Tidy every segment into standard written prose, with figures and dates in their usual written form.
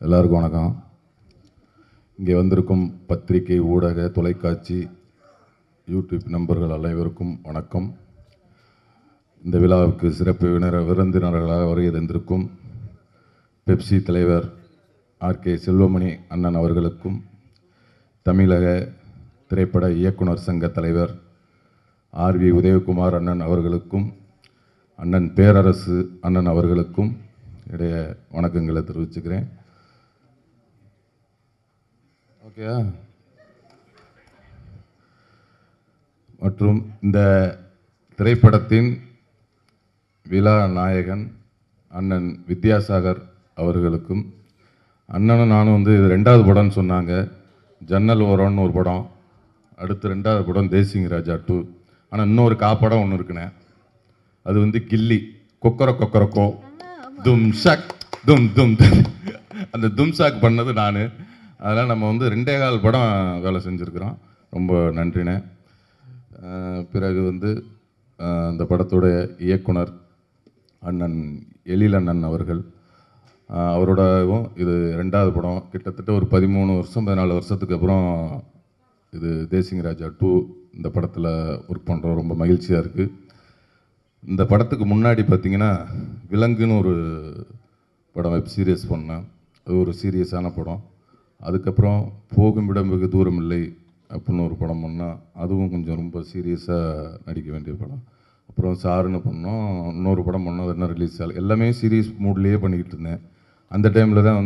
எல்லாருக்கும் வணக்கம். இங்கே வந்திருக்கும் பத்திரிகை, ஊடக, தொலைக்காட்சி, யூடியூப் நண்பர்கள் அனைவருக்கும் வணக்கம். இந்த விழாவுக்கு சிறப்பு விருந்தினர்களாக வருகை தந்திருக்கும் பெப்சி தலைவர் ஆர்கே செல்வமணி அண்ணன் அவர்களுக்கும், தமிழக திரைப்பட இயக்குனர் சங்க தலைவர் ஆர்வி உதயகுமார் அண்ணன் அவர்களுக்கும், அண்ணன் பேரரசு அண்ணன் அவர்களுக்கும் இடைய வணக்கங்களை தெரிவிச்சுக்கிறேன். ஓகேயா? மற்றும் இந்த திரைப்படத்தின் விழா நாயகன் அண்ணன் வித்யாசாகர் அவர்களுக்கும், அண்ணனும் நானும் இது 2வது படம்னு சொன்னாங்க. ஜன்னல் ஓரம்னு ஒரு படம், அடுத்து 2வது படம் தேசிங் ராஜா 2. ஆனால் இன்னொரு காப்படம் ஒன்று இருக்குண்ணே, அது கில்லி கொக்கரக்கோ தும் ஷக் தும் தும். அந்த தும் ஷாக் பண்ணது நான். அதனால் நம்ம 2.25 படம் வேலை செஞ்சுருக்கிறோம். ரொம்ப நன்றிண்ணே. பிறகு இந்த படத்துடைய இயக்குனர் அண்ணன் எழில் அண்ணன் அவர்கள், அவரோடவும் இது 2வது படம். கிட்டத்தட்ட ஒரு 13 வருஷம் 14 வருஷத்துக்கு அப்புறம் இது தேசிங் ராஜா 2 இந்த படத்தில் ஒர்க் பண்ணுறோம். ரொம்ப மகிழ்ச்சியாக இருக்குது. இந்த படத்துக்கு முன்னாடி பார்த்திங்கன்னா விலங்குன்னு ஒரு படம் வெப் சீரியஸ் பண்ணேன். அது ஒரு சீரியஸான படம். அதுக்கப்புறம் போகும் இடம் வெகு தூரம் இல்லை அப்படின்னு ஒரு படம் பண்ணால், அதுவும் கொஞ்சம் ரொம்ப சீரியஸாக நடிக்க வேண்டிய படம். அப்புறம் சாருன்னு பண்ணோம், இன்னொரு படம் பண்ணோம், அது என்ன ரிலீஸ் ஆகலை. எல்லாமே சீரியஸ் மூட்லேயே பண்ணிக்கிட்டு இருந்தேன். அந்த டைமில் தான்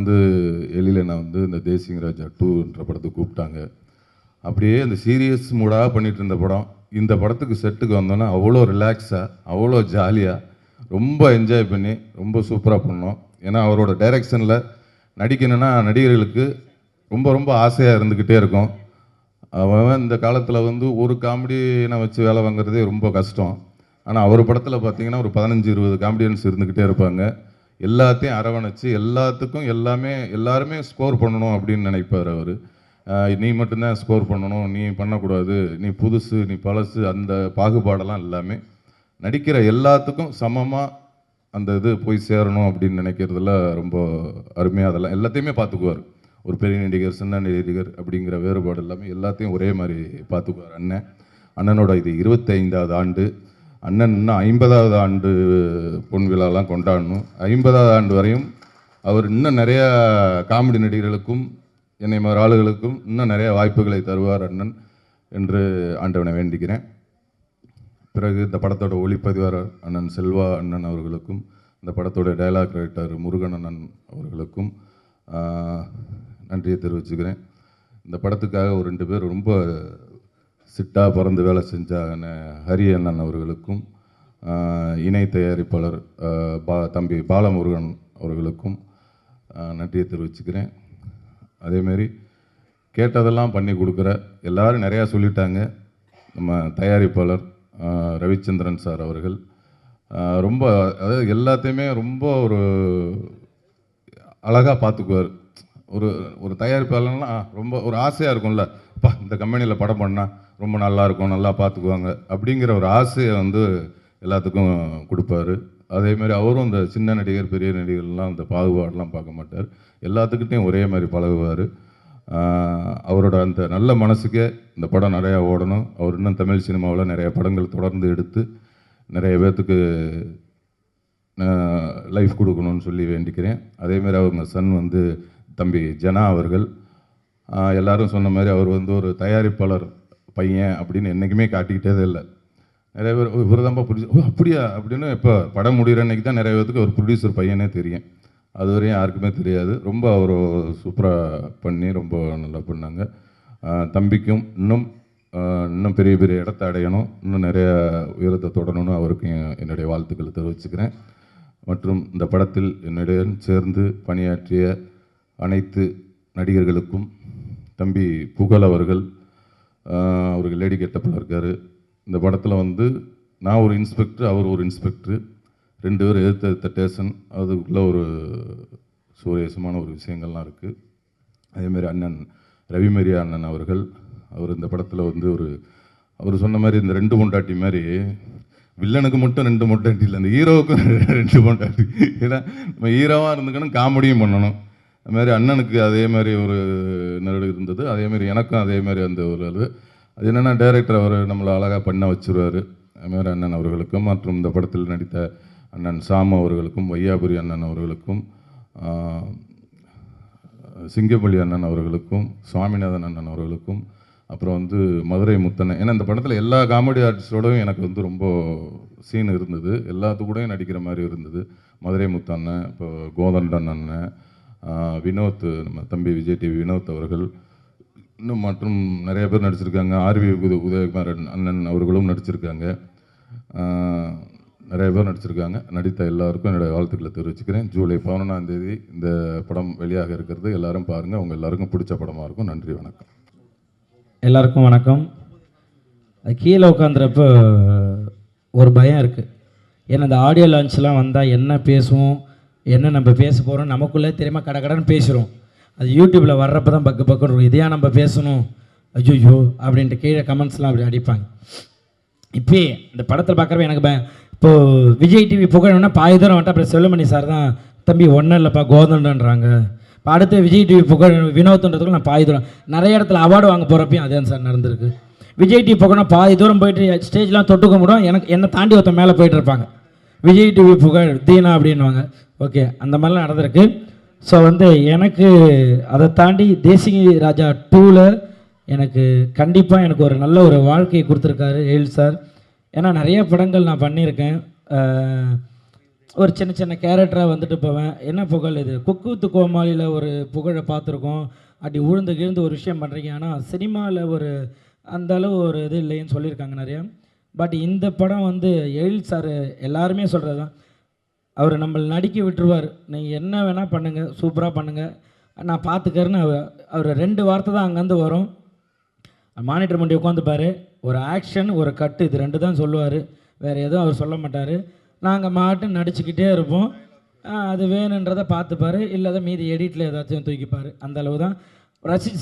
எழில் என்னை இந்த தேசிங் ராஜா 2ன்ற படத்துக்கு கூப்பிட்டாங்க. அப்படியே அந்த சீரியஸ் மூடாக பண்ணிகிட்டு இருந்த படம் இந்த படத்துக்கு செட்டுக்கு வந்தோன்னா அவ்வளோ ரிலாக்ஸாக, அவ்வளோ ஜாலியாக, ரொம்ப என்ஜாய் பண்ணி ரொம்ப சூப்பராக பண்ணோம். ஏன்னா அவரோட டைரக்ஷனில் நடிக்கணுன்னா நடிகர்களுக்கு ரொம்ப ரொம்ப ஆசையாக இருந்துக்கிட்டே இருக்கும். அவன் இந்த காலத்தில் ஒரு காமெடியை வச்சு வேலை வாங்குறதே ரொம்ப கஷ்டம். ஆனால் அவர் படத்தில் பார்த்திங்கன்னா ஒரு 15-20 காமெடியன்ஸ் இருந்துக்கிட்டே இருப்பாங்க. எல்லாத்தையும் அரவணைச்சு எல்லாத்துக்கும் எல்லாருமே ஸ்கோர் பண்ணணும் அப்படின்னு நினைப்பார் அவர். நீ மட்டும்தான் ஸ்கோர் பண்ணணும், நீ பண்ணக்கூடாது, நீ புதுசு, நீ பழசு, அந்த பாகுபாடெல்லாம் எல்லாமே நடிக்கிற எல்லாத்துக்கும் சமமாக அந்த இது போய் சேரணும் அப்படின்னு நினைக்கிறதுல ரொம்ப அருமையாக அதெல்லாம் எல்லாத்தையுமே பார்த்துக்குவார். ஒரு பெரிய நடிகர், சின்ன நடிகர் அப்படிங்கிற வேறுபாடு எல்லாமே எல்லாத்தையும் ஒரே மாதிரி பார்த்துக்குவார் அண்ணனோட இது 25வது ஆண்டு. அண்ணன் இன்னும் 50வது ஆண்டு பொன் விழாலாம் கொண்டாடணும். 50வது ஆண்டு வரையும் அவர் இன்னும் நிறையா காமெடி நடிகர்களுக்கும் என்னை மாதிரி ஆளுகளுக்கும் இன்னும் நிறைய வாய்ப்புகளை தருவார் அண்ணன் என்று ஆண்டவனை வேண்டிக்கிறேன். பிறகு இந்த படத்தோட ஒளிப்பதிவாளர் அண்ணன் செல்வா அண்ணன் அவர்களுக்கும், இந்த படத்தோட டைலாக் ரைட்டர் முருகன் அண்ணன் அவர்களுக்கும் நன்றியை தெரிவிச்சுக்கிறேன். இந்த படத்துக்காக ஒரு 2 பேர் ரொம்ப சிட்டாக பறந்து வேலை செஞ்சாங்க, ஹரி அண்ணன் அவர்களுக்கும், இணை தயாரிப்பாளர் தம்பி பாலமுருகன் அவர்களுக்கும் நன்றியை தெரிவிச்சுக்கிறேன். அதேமாரி கேட்டதெல்லாம் பண்ணி கொடுக்குற எல்லோரும் நிறையா சொல்லிட்டாங்க. நம்ம தயாரிப்பாளர் ரவிச்சந்திரன் சார் அவர்கள் ரொம்ப, அதாவது எல்லாத்தையுமே ரொம்ப ஒரு அழகாக பார்த்துக்குவார். ஒரு தயாரிப்பாளர்னா ரொம்ப ஒரு ஆசையாக இருக்கும்ல, அப்பா இந்த கம்பெனியில் படம் பண்ணால் ரொம்ப நல்லாயிருக்கும், நல்லா பார்த்துக்குவாங்க அப்படிங்கிற ஒரு ஆசையை எல்லாத்துக்கும் கொடுப்பாரு. அதேமாதிரி அவரும் இந்த சின்ன நடிகர் பெரிய நடிகர்லாம் அந்த பாகுபாடெலாம் பார்க்க மாட்டார். எல்லாத்துக்கிட்டையும் ஒரே மாதிரி பழகுவார். அவரோட அந்த நல்ல மனசுக்கே இந்த படம் நிறையா ஓடணும். அவர் இன்னும் தமிழ் சினிமாவில் நிறைய படங்கள் தொடர்ந்து எடுத்து நிறைய பேர்த்துக்கு லைஃப் கொடுக்கணும்னு சொல்லி வேண்டிக்கிறேன். அதேமாதிரி அவங்க சன் தம்பி ஜனா அவர்கள், எல்லாரும் சொன்ன மாதிரி அவர் ஒரு தயாரிப்பாளர் பையன் அப்படின்னு என்றைக்குமே காட்டிக்கிட்டே இல்லை. நிறைய பேர் விரதமாக அப்படியா அப்படின்னு இப்போ படம் முடிகிற அன்றைக்கி தான் நிறைய பேருக்கு ஒரு ப்ரொடியூசர் பையனே தெரியும். அது வரையும் யாருக்குமே தெரியாது. ரொம்ப அவர் சூப்பராக பண்ணி ரொம்ப நல்லா பண்ணாங்க. தம்பிக்கும் இன்னும் பெரிய பெரிய இடத்த அடையணும், இன்னும் நிறைய உயரத்தை தொடரணும்னு அவருக்கும் என்னுடைய வாழ்த்துக்களை தெரிவிச்சுக்கிறேன். மற்றும் இந்த படத்தில் என்னுடன் சேர்ந்து பணியாற்றிய அனைத்து நடிகர்களுக்கும், தம்பி புகழ் அவர்கள் லேடி கெட்டப்பில் இருக்கார். இந்த படத்தில் நான் ஒரு இன்ஸ்பெக்டர், அவர் ஒரு இன்ஸ்பெக்டர், 2 பேர் எதிர்த்த ஸ்டேஷன், அதுக்குள்ளே ஒரு சுவாரஸ்யமான ஒரு விஷயங்கள்லாம் இருக்குது. அதேமாதிரி அண்ணன் ரவிமரியா அண்ணன் அவர்கள், அவர் இந்த படத்தில் அவர் சொன்ன மாதிரி இந்த 2 பொண்டாட்டி மாதிரி வில்லனுக்கு மட்டும் 2 பொண்டாட்டி இல்லை, அந்த ஹீரோவுக்கும் 2 பொண்டாட்டி. ஏன்னா நம்ம ஹீரோவாக இருந்துக்கணும், காமெடியும் பண்ணணும். அதுமாதிரி அண்ணனுக்கு அதே மாதிரி ஒரு நெருடு இருந்தது, அதேமாதிரி எனக்கும் அதே மாதிரி அந்த ஒரு அது என்னென்னா டைரக்டர் அவர் நம்மளை அழகாக பண்ண வச்சுருவார். அதுமாதிரி அண்ணன் அவர்களுக்கும் மற்றும் இந்த படத்தில் நடித்த அண்ணன் சாமு அவர்களுக்கும், வையாபுரி அண்ணன் அவர்களுக்கும், சிங்கப்பள்ளி அண்ணன் அவர்களுக்கும், சுவாமிநாதன் அண்ணன் அவர்களுக்கும், அப்புறம் வந்து மதுரை முத்தண்ணன். ஏன்னா இந்த படத்தில் எல்லா காமெடி ஆர்டிஸ்டோடையும் எனக்கு வந்து ரொம்ப சீன் இருந்தது, எல்லாத்துக்கூடையும் நடிக்கிற மாதிரி இருந்தது. மதுரை முத்தண்ணன், இப்போ கோதண்டன் அண்ணன், வினோத், நம்ம தம்பி விஜய் டிவி வினோத் அவர்கள், இன்னும் மற்றும் நிறைய பேர் நடிச்சிருக்காங்க. ஆர்வி உதயகுமார் அண்ணன் அவர்களும் நடிச்சிருக்காங்க. நிறைய பேர் நடிச்சிருக்காங்க. நடித்த எல்லாருக்கும் என்னுடைய வாழ்த்துக்களை தெரிவிச்சுக்கிறேன். ஜூலை 11ஆம் தேதி இந்த படம் வெளியாக இருக்கிறது. எல்லாரும் பாருங்கள். அவங்க எல்லாருக்கும் பிடிச்ச படமாக இருக்கும். நன்றி, வணக்கம். எல்லாருக்கும் வணக்கம். கீழே உட்காந்துறப்போ ஒரு பயம் இருக்குது. ஏன்னா இந்த ஆடியோ லான்ச்லாம் வந்தால் என்ன பேசுவோம், என்ன நம்ம பேச போகிறோம் நமக்குள்ளே தெரியாம கடன்னு பேசுகிறோம். அது யூடியூப்பில் வர்றப்போ தான் பக்குன்னு இருக்கும். இதையா நம்ம பேசணும், ஐயோ அப்படின்ட்டு கீழே கமெண்ட்ஸ்லாம் அப்படி அடிப்பாங்க. இப்போயே இந்த படத்தில் பார்க்குறப்ப எனக்கு இப்போது விஜய் டிவி புகழணுன்னா பாதி தூரம் வந்துட்டு அப்புறம் செல்வமணி சார் தான் தம்பி ஒன்றும் இல்லைப்பா கோதண்டன்றாங்க. இப்போ அடுத்து விஜய் டிவி புகழ் வினோத்ன்றதுக்கு நான் பாதி தூரம் நிறைய இடத்துல அவார்டு வாங்க போகிறப்பையும் அதே சார் நடந்திருக்கு. விஜய் டிவி புகழ்னா பாதி தூரம் போயிட்டு ஸ்டேஜ்லாம் தொட்டுக்க முடியும், என்னை தாண்டி ஒருத்தன் மேலே போயிட்டு இருப்பாங்க. விஜய் டிவி புகழ் தீனா அப்படின்வாங்க. ஓகே, அந்த மாதிரிலாம் நடந்திருக்கு. ஸோ வந்து எனக்கு அதை தாண்டி தேசிங் ராஜா 2ல் எனக்கு கண்டிப்பாக எனக்கு ஒரு நல்ல ஒரு வாழ்க்கையை கொடுத்துருக்காரு எழில் சார். ஏன்னா நிறைய படங்கள் நான் பண்ணியிருக்கேன். ஒரு சின்ன சின்ன கேரக்டராக வந்துட்டு போவேன். என்ன புகழ் இது, குக்கூத்து கோமாளியில் ஒரு புகழை பார்த்துருக்கோம். அப்படி உழுந்து ஒரு விஷயம் பண்ணுறீங்க. ஆனால் சினிமாவில் ஒரு அந்த அளவு ஒரு இது இல்லைன்னு சொல்லியிருக்காங்க நிறையா. பட் இந்த படம் வந்து எழில் சார் எல்லாருமே சொல்கிறது தான், அவர் நம்மளை நடிக்க விட்டுருவார். நீங்கள் என்ன வேணால் பண்ணுங்கள், சூப்பராக பண்ணுங்கள், நான் பார்த்துக்கறேன்னு அவர் 2 வார்த்தை தான் அங்கேருந்து வரும். மானிட்டர் முண்டி உட்காந்துப்பார். ஒரு ஆக்ஷன், ஒரு கட்டு, இது 2 தான் சொல்லுவார். வேறு எதுவும் அவர் சொல்ல மாட்டார். நாங்கள் மாட்டு நடிச்சுக்கிட்டே இருப்போம். அது வேணுன்றதை பார்த்துப்பார், இல்லாத மீதி எடிட்டில் ஏதாச்சும் தூக்கிப்பார். அந்த அளவு தான்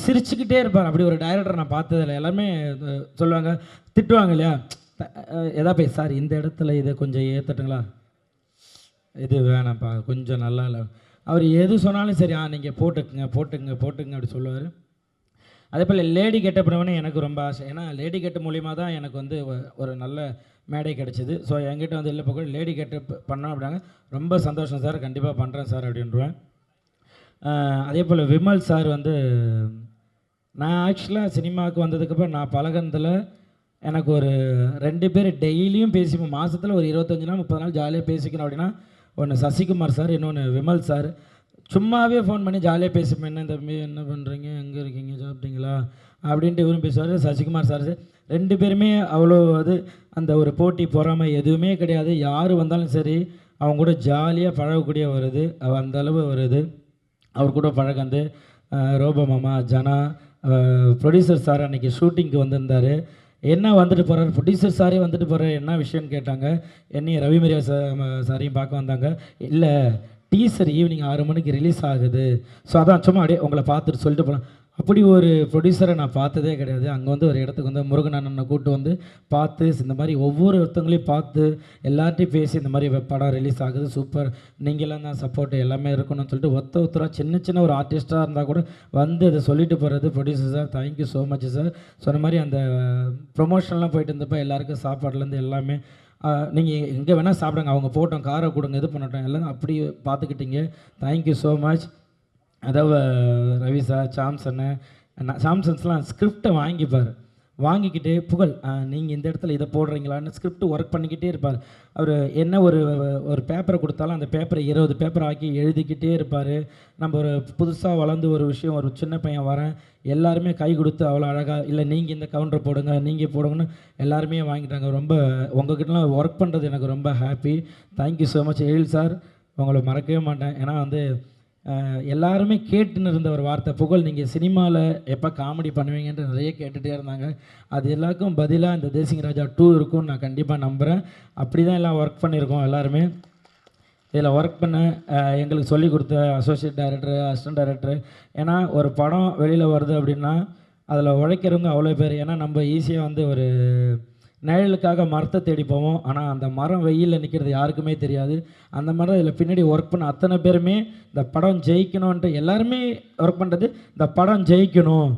சிரிச்சுக்கிட்டே இருப்பார். அப்படி ஒரு டைரக்டர் நான் பார்த்ததில்லை. எல்லாருமே சொல்லுவாங்க, திட்டுவாங்க இல்லையா, எதா போய் சார் இந்த இடத்துல இதை கொஞ்சம் ஏற்றட்டுங்களா, இது வேணாம்ப்பா கொஞ்சம் நல்லா இல்லை, அவர் எது சொன்னாலும் சரி நீங்கள் போட்டுக்குங்க அப்படி சொல்லுவார். அதே போல் லேடி கெட்ட பண்ணவனே எனக்கு ரொம்ப ஆசை. ஏன்னா லேடி கெட்ட மூலிமா தான் எனக்கு வந்து ஒரு நல்ல மேடை கிடச்சிது. ஸோ என்கிட்ட வந்து இல்லை பக்கம் லேடி கெட்ட பண்ணோம் அப்படின்னாங்க, ரொம்ப சந்தோஷம் சார், கண்டிப்பாக பண்ணுறேன் சார் அப்படின்றான். அதே போல் விமல் சார் வந்து நான் ஆக்சுவலாக சினிமாவுக்கு வந்ததுக்கப்புறம் நான் பழகினதில் எனக்கு ஒரு 2 பேர் டெய்லியும் பேசிப்போம். மாதத்தில் ஒரு 25 நாள் 30 நாள் ஜாலியாக பேசிக்கணும் அப்படின்னா, ஒன்று சசிகுமார் சார், இன்னொன்று விமல் சார். சும்மாவே ஃபோன் பண்ணி ஜாலியாக பேசிப்போம். என்ன தம்பி என்ன பண்ணுறீங்க, எங்கே இருக்கீங்க, சாப்பிட்டீங்களா அப்படின்ட்டு இவரும் பேசுவார். சசிகுமார் சார் 2 பேருமே அவ்வளோ அது அந்த ஒரு போட்டி பொறாமை எதுவுமே கிடையாது. யார் வந்தாலும் சரி அவங்க கூட ஜாலியாக பழகக்கூடிய வருது, அந்த அளவு வருது. அவர் கூட பழகந்து ரோபோ மாமா, ஜனா, ப்ரொடியூசர் சார் அன்றைக்கி ஷூட்டிங்க்கு வந்திருந்தார். என்ன வந்துட்டு போகிறார், ப்ரொடியூசர் சாரே வந்துட்டு போகிறார், என்ன விஷயம்னு கேட்டாங்க. என்னையும் ரவிமரியா சாரையும் பார்க்க வந்தாங்க. இல்லை டீசர் ஈவினிங் 6 மணிக்கு ரிலீஸ் ஆகுது, ஸோ அதான் சும்மா அப்படியே உங்களை பார்த்துட்டு சொல்லிட்டு போகலாம். அப்படி ஒரு ப்ரொடியூசரை நான் பார்த்ததே கிடையாது. அங்கே வந்து ஒரு இடத்துக்கு வந்து முருகன் அண்ணனை கூப்பிட்டு வந்து பார்த்து இந்த மாதிரி ஒவ்வொருத்தவங்களையும் பார்த்து எல்லார்ட்டையும் பேசி இந்த மாதிரி படம் ரிலீஸ் ஆகுது, சூப்பர், நீங்களாம் தான் சப்போர்ட்டு எல்லாமே இருக்கணும்னு சொல்லிட்டு ஒருத்தராக சின்ன ஒரு ஆர்டிஸ்ட்டாக இருந்தால் கூட வந்து அதை சொல்லிட்டு போகிறது. Producer sir thank you so much sir. சொன்ன மாதிரி அந்த ப்ரொமோஷன்லாம் போயிட்டு இருந்தப்போ எல்லாருக்கும் சாப்பாடுலேருந்து எல்லாமே நீங்கள் எங்கே வேணால் சாப்பிடுங்க, அவங்க போட்டோம் காரை கொடுங்க இது பண்ணட்டும் எல்லாம் அப்படி பார்த்துக்கிட்டீங்க. Thank you so much. அதாவது ரவி சார், சாம்சன்ஸ்லாம் ஸ்கிரிப்டை வாங்கிக்கிட்டு புகழ் நீங்கள் இந்த இடத்துல இதை போடுறீங்களான்னு ஸ்கிரிப்ட் ஒர்க் பண்ணிக்கிட்டே இருப்பார். அவர் என்ன ஒரு பேப்பரை கொடுத்தாலும் அந்த பேப்பரை 20 பேப்பர் ஆக்கி எழுதிக்கிட்டே இருப்பார். நம்ம ஒரு புதுசாக வளர்ந்து ஒரு விஷயம், ஒரு சின்ன பையன் வரேன், எல்லாருமே கை கொடுத்து அவ்வளோ அழகாக, இல்லை நீங்கள் இந்த கவுண்டரை போடுங்க, நீங்கள் போடுங்கன்னு எல்லாருமே வாங்கிட்டாங்க. ரொம்ப உங்ககிட்டலாம் ஒர்க் பண்ணுறது எனக்கு ரொம்ப ஹாப்பி. தேங்க்யூ ஸோ மச் எழில் சார், உங்களை மறக்கவே மாட்டேன். ஏன்னா வந்து எல்லாருமே கேட்டுன்னு இருந்த ஒரு வார்த்தை, புகழ் நீங்கள் சினிமாவில் எப்போ காமெடி பண்ணுவீங்கன்ட்டு நிறைய கேட்டுகிட்டே இருந்தாங்க. அது எல்லாருக்கும் பதிலாக இந்த தேசிங் ராஜா 2 இருக்கும்னு நான் கண்டிப்பாக நம்புகிறேன். அப்படி தான் எல்லாம் ஒர்க் பண்ணியிருக்கோம். எல்லாருமே இதில் ஒர்க் பண்ண எங்களுக்கு சொல்லிக் கொடுத்த அசோசியேட் டைரக்டரு, அசிஸ்டன்ட் டைரக்டரு. ஏன்னா ஒரு படம் வெளியில் வருது அப்படின்னா அதில் உழைக்கிறவங்க அவ்வளோ பேர். ஏன்னா நம்ம ஈஸியாக வந்து ஒரு நிழலுக்காக மரத்தை தேடி போவோம், ஆனால் அந்த மரம் வெயிலில் நிற்கிறது யாருக்குமே தெரியாது. அந்த மரம் இதில் பின்னாடி ஒர்க் பண்ண அத்தனை பேருமே இந்த படம் ஜெயிக்கணுன்ட்டு எல்லாருமே ஒர்க் பண்ணுறது, இந்த படம் ஜெயிக்கணும்.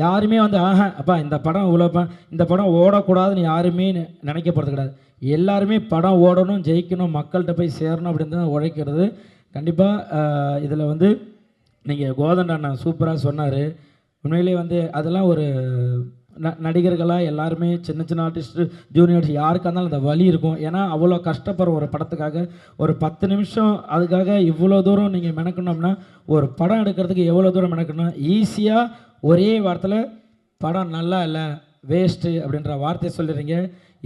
யாருமே வந்து அப்பா இந்த படம் இந்த படம் ஓடக்கூடாதுன்னு யாருமே நினைக்கப்படுறது கிடையாது. எல்லாருமே படம் ஓடணும், ஜெயிக்கணும், மக்கள்கிட்ட போய் சேரணும் அப்படின்னு தான் உழைக்கிறது. கண்டிப்பாக இதில் வந்து நீங்கள் கோதண்ட அண்ணன் சூப்பராக சொன்னார். உண்மையிலே வந்து அதெல்லாம் ஒரு நடிகர்களாக எல்லாருமே சின்ன சின்ன ஆர்டிஸ்ட்டு ஜூனியர்ஸ் யாருக்காக இருந்தாலும் அந்த வலி இருக்கும். ஏன்னா அவ்வளோ கஷ்டப்படுற ஒரு படத்துக்காக ஒரு 10 நிமிஷம் அதுக்காக இவ்வளோ தூரம் நீங்கள் மெனக்கணும்னா, ஒரு படம் எடுக்கிறதுக்கு எவ்வளோ தூரம் மெனக்கணும். ஈஸியாக ஒரே வாரத்தில் படம் நல்லா இல்லை, வேஸ்ட்டு அப்படின்ற வார்த்தையை சொல்லிடுறீங்க.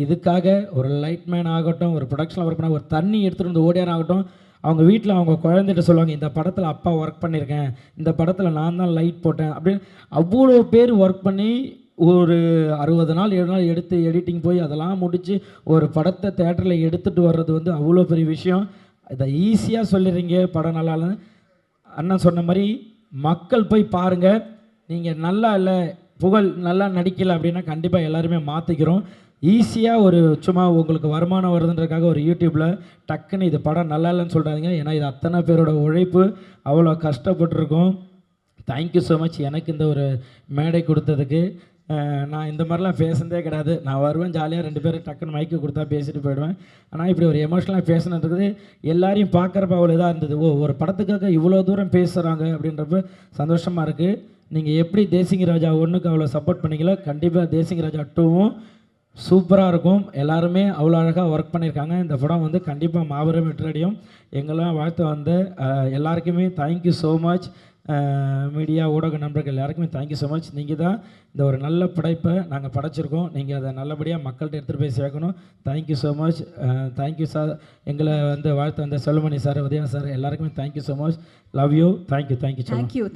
இதுக்காக ஒரு லைட்மேன் ஆகட்டும், ஒரு ப்ரொடக்ஷனில் ஒர்க் பண்ண ஒரு தண்ணி எடுத்துகிட்டு வந்து ஓடியார் ஆகட்டும், அவங்க வீட்டில் அவங்க குழந்தைகிட்ட சொல்லுவாங்க, இந்த படத்தில் அப்பா ஒர்க் பண்ணியிருக்கேன், இந்த படத்தில் நான் தான் லைட் போட்டேன் அப்படின்னு. அவ்வளோ பேர் ஒர்க் பண்ணி ஒரு 60 நாள் 7 நாள் எடுத்து எடிட்டிங் போய் அதெல்லாம் முடித்து ஒரு படத்தை தேட்டரில் எடுத்துகிட்டு வர்றது வந்து அவ்வளோ பெரிய விஷயம். இதை ஈஸியாக சொல்லிடுறீங்க படம் நல்லா இல்லைன்னு. அண்ணன் சொன்ன மாதிரி மக்கள் போய் பாருங்கள். நீங்கள் நல்லா இல்லை, புகழ் நல்லா நடிக்கலை அப்படின்னா கண்டிப்பாக எல்லாருமே மாற்றிக்கிறோம். ஈஸியாக ஒரு சும்மா உங்களுக்கு வருமானம் வருதுன்றதுக்காக ஒரு யூடியூப்பில் டக்குன்னு இது படம் நல்லா இல்லைன்னு சொல்கிறாங்க. ஏன்னா இது அத்தனை பேரோட உழைப்பு, அவ்வளோ கஷ்டப்பட்டுருக்கோம். தேங்க்யூ ஸோ மச் எனக்கு இந்த ஒரு மேடை கொடுத்ததுக்கு. நான் இந்த மாதிரிலாம் பேசுனதே கிடையாது. நான் வருவேன் ஜாலியாக 2 பேரும் டக்குன்னு மைக்கு கொடுத்தா பேசிட்டு போயிடுவேன். ஆனால் இப்படி ஒரு எமோஷனலாக பேசினது எல்லாரையும் பார்க்குறப்ப அவ்வளோ இதாக இருந்தது. ஒரு படத்துக்காக இவ்வளோ தூரம் பேசுகிறாங்க அப்படின்றப்ப சந்தோஷமாக இருக்குது. நீங்கள் எப்படி தேசிங்க ராஜா 1க்கு அவ்வளோ சப்போர்ட் பண்ணிங்களோ, கண்டிப்பாக தேசிங்க ராஜா 2வும் சூப்பராக இருக்கும். எல்லாருமே அவ்வளோ அழகாக ஒர்க் பண்ணியிருக்காங்க. இந்த படம் வந்து கண்டிப்பாக மாபெரும் வெற்றியடையும். எங்கெல்லாம் வாழ்த்து வந்த எல்லாருக்குமே தேங்க்யூ ஸோ மச். மீடியா ஊடக நண்பர்கள் எல்லாருக்குமே தேங்க்யூ ஸோ மச். நீங்கள் தான் இந்த ஒரு நல்ல படைப்பை நாங்கள் படைச்சிருக்கோம். நீங்கள் அதை நல்லபடியாக மக்கள்கிட்ட எடுத்துகிட்டு போய் சேர்க்கணும். Thank you so much. Thank you sir. எங்களை வந்து வாழ்த்து வந்த செல்வமணி சார், உதயா சார் எல்லாருக்குமே thank you so much. Love you. Thank you.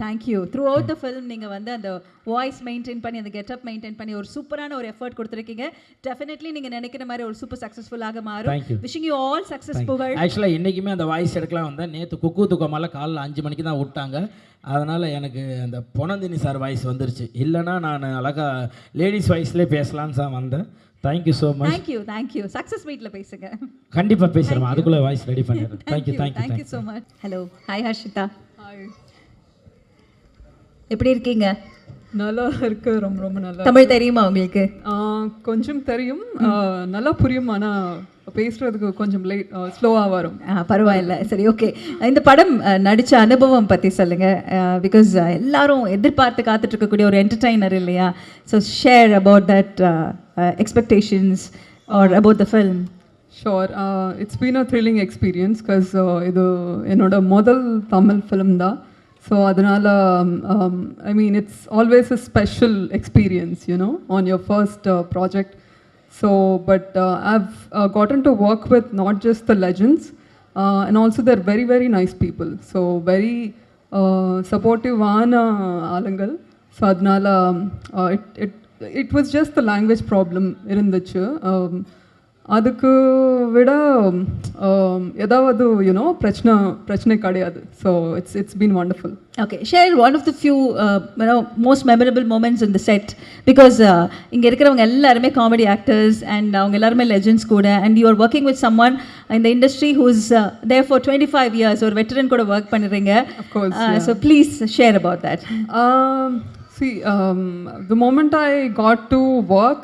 Thank you. Through out the film நீங்கள் வந்து அந்த வாய்ஸ் மெயின்டைன் பண்ணி, அந்த கெட்டப் மெயின்டைன் பண்ணி ஒரு சூப்பரான ஒரு எஃபர்ட் கொடுத்துருக்கீங்க. டெஃபினெட்லி நீங்கள் நினைக்கிற மாதிரி ஒரு சூப்பர் சக்ஸஸ்ஃபுல்லாக மாறும். Wishing you all success. புகழ் ஆக்சுவலாக இன்றைக்குமே அந்த வாய்ஸ் எடுக்கலாம் வந்தேன். நேற்று குக்கு தூக்கமால காலைல 5 மணிக்கு தான் விட்டாங்க. அதனால் எனக்கு அந்த பொனந்தினி சார் வாய்ஸ் வந்துருச்சு. இல்லைனா நான் அழகாக லேடிஸ் வாய்ஸ்லேயே பேசலான்னு தான் வந்தேன். Thank you so much. Thank you. Success மீட்டில் பேசுங்க. கண்டிப்பாக பேசுகிறேன். அதுக்குள்ளே வாய்ஸ் ரெடி பண்ணிடுறேன். Thank you so much. Hello. Hi Harshita. Hi. எப்படி இருக்கீங்க? நல்லா இருக்கு. ரொம்ப ரொம்ப நல்லா. தமிழ் தெரியுமா உங்களுக்கு? கொஞ்சம் தெரியும், நல்லா புரியும். ஆனால் பேசுறதுக்கு கொஞ்சம் ஸ்லோவாக வரும். பரவாயில்ல. சரி, ஓகே. இந்த படம் நடித்த அனுபவம் பற்றி சொல்லுங்கள். பிகாஸ் எல்லாரும் எதிர்பார்த்து காத்துட்டு இருக்கக்கூடிய ஒரு என்டர்டைனர் இல்லையா? So share about that expectations are about the film. Sure. It's been a thrilling experience. Because இது என்னோட முதல் தமிழ் ஃபிலிம் தான். ஸோ அதனால் I mean it's always a special experience on your first project. So, but I've gotten to work with not just the legends, and also they're very, very nice people. So, very supportive alangal. So, adnala it was just the language problem irunduchu. அதுக்கு விட ஏதாவது பிரச்சனை கிடையாது. So it's been wonderful. Okay, share one of the few most memorable moments in the set. Because இங்கே இருக்கிறவங்க எல்லாருமே comedy actors and அவங்க எல்லாருமே லெஜெண்ட்ஸ் கூட. And you are working with some one இந்த industry who's there for 25 years. ஒரு veteran கூட work பண்ணுறீங்க. So please share about that. See, the moment I got to work,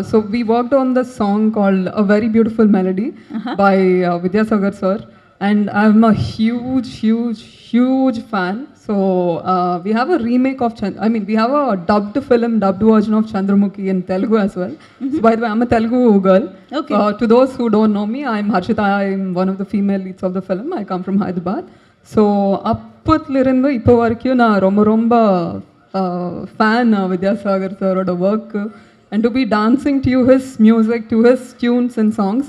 so we worked on the song called A Very Beautiful Melody by Vidyasagar sir, and I'm a huge fan. So we have a remake of we have a dubbed version of Chandramukhi in Telugu as well. So by the way, I'm a Telugu girl. Okay. To those who don't know me, I'm Harshita. I'm one of the female leads of the film. I come from Hyderabad. So appathlirundu ipo varaikum na romba fan Vidyasagar sir oda work, and to be dancing to his music, to his tunes and songs,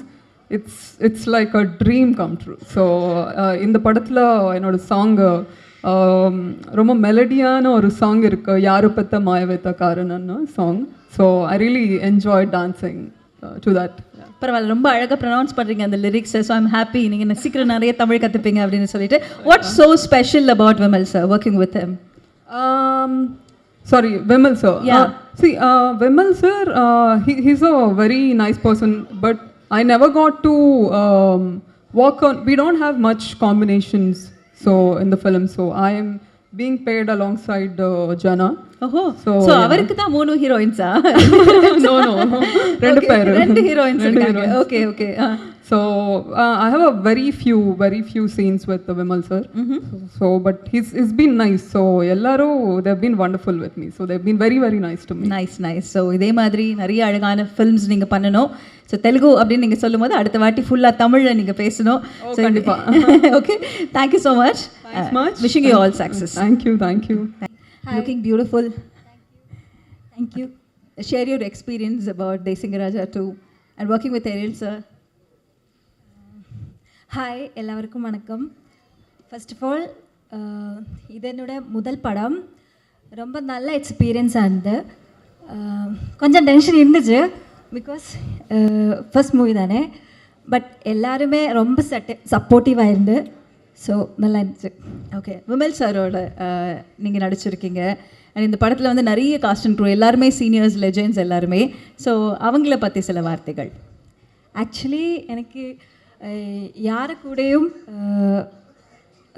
it's like a dream come true. So in the padathla enoda song ரொம்ப மெலடியான ஒரு song இருக்கு, யாரு பத்த மாயவேத்த காரணன்னு song. So I really enjoy dancing to that. பரவாயில்ல, ரொம்ப அழகாக ப்ரொனவுன்ஸ் பண்ணுறீங்க அந்த லிரிக்ஸை. ஸோ ஐம் ஹாப்பி நீங்கள் சீக்கிரம் நிறைய தமிழ் கற்றுப்பீங்க அப்படின்னு சொல்லிட்டு. What's so special about Vimal sir working with him? Sorry, Vimal sir. Yeah. See, Vimal sir, he's a very nice person, but I never got to work on. We don't have much combinations, so in the film. So I am being paired alongside Jana. ஓஹோ So, so yeah. அவருக்கு தான் 3 ஹீரோயின்ஸா? No, ரெண்டு பேர். 2 heroines ரெண்டு இருக்காங்க. heroines. Okay okay. So I have a very few scenes with Vimal sir. So but he's been nice. So ellaru they've been wonderful with me. So they've been very nice to me. Nice nice. So இதே மாதிரி நிறைய அழகான films நீங்கள் பண்ணணும். So Telugu அப்படின்னு நீங்கள் சொல்லும்போது அடுத்த வாட்டி ஃபுல்லாக தமிழில் நீங்கள் பேசணும். ஸோ கண்டிப்பா. Okay, thank you so much. Thanks much. Wishing you all success. Thank you. Looking beautiful. Thank you. Share your experience about Desingaraja 2 and working with Ariel sir. Hi, எல்லாருக்கும் வணக்கம். ஃபர்ஸ்ட் ஆஃப் ஆல் இது என்னோட முதல் படம். ரொம்ப நல்ல எக்ஸ்பீரியன்ஸாக இருந்து கொஞ்சம் டென்ஷன் இருந்துச்சு, பிகாஸ் ஃபர்ஸ்ட் மூவி தானே. பட் எல்லாருமே ரொம்ப சப்போர்ட்டிவாக இருந்து, ஸோ நல்லா இருந்துச்சு. ஓகே, விமல் சாரோட நீங்கள் நடிச்சிருக்கீங்க. அண்ட் இந்த படத்தில் வந்து நிறைய காஸ்ட் அண்ட் க்ரூ எல்லாருமே சீனியர்ஸ் லெஜெண்ட்ஸ் எல்லாருமே. ஸோ அவங்கள பற்றி சில வார்த்தைகள். ஆக்சுவலி எனக்கு யாரு கூடயும்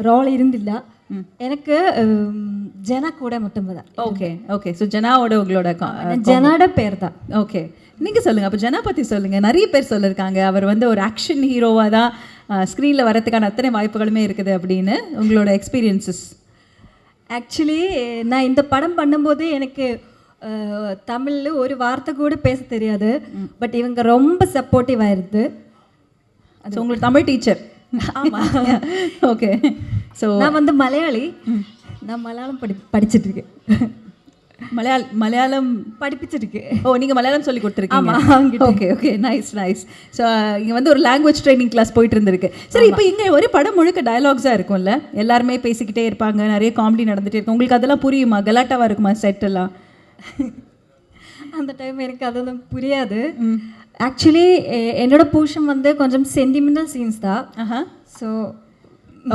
ரோல் இருந்தில்ல. எனக்கு ஜனா கூட மட்டும்தான். Okay okay. ஸோ ஜனாவோட உங்களோட ஜனாட பேர் தான். ஓகே, நீங்கள் சொல்லுங்கள். அப்போ ஜனா பற்றி சொல்லுங்கள். நிறைய பேர் சொல்லியிருக்காங்க அவர் வந்து ஒரு ஆக்ஷன் ஹீரோவாக தான் ஸ்க்ரீனில் வரதுக்கான அத்தனை வாய்ப்புகளுமே இருக்குது அப்படின்னு. உங்களோட எக்ஸ்பீரியன்சஸ்? ஆக்சுவலி நான் இந்த படம் பண்ணும்போது எனக்கு தமிழில் ஒரு வார்த்தை கூட பேச தெரியாது. பட் இவங்க ரொம்ப சப்போர்ட்டிவாக இருந்து. அது உங்களுக்கு தமிழ் டீச்சர்? ஆமாம். ஓகே. ஸோ நான் வந்து மலையாளி. நான் மலையாளம் படிச்சுட்டு இருக்கேன். மலையாளம் படிப்பிச்சிருக்கேன். ஓ, நீங்கள் மலையாளம் சொல்லி கொடுத்துருக்கீங்க? ஆமாம். Okay okay, nice nice. So இங்கே வந்து ஒரு லாங்குவேஜ் ட்ரைனிங் கிளாஸ் போயிட்டு இருந்திருக்கு. சரி, இப்போ இங்கே ஒரு படம் முழுக்க டயலாக்ஸாக இருக்கும்ல, எல்லாருமே பேசிக்கிட்டே இருப்பாங்க, நிறைய காமெடி நடந்துகிட்டே இருக்கும். உங்களுக்கு அதெல்லாம் புரியுமா? கலாட்டாவாக இருக்குமா செட்டெல்லாம்? அந்த டைம் எனக்கு அதெல்லாம் புரியாது. ஆக்சுவலி என்னோட போர்ஷன் வந்து கொஞ்சம் சென்டிமெண்டல் சீன்ஸ் தான். So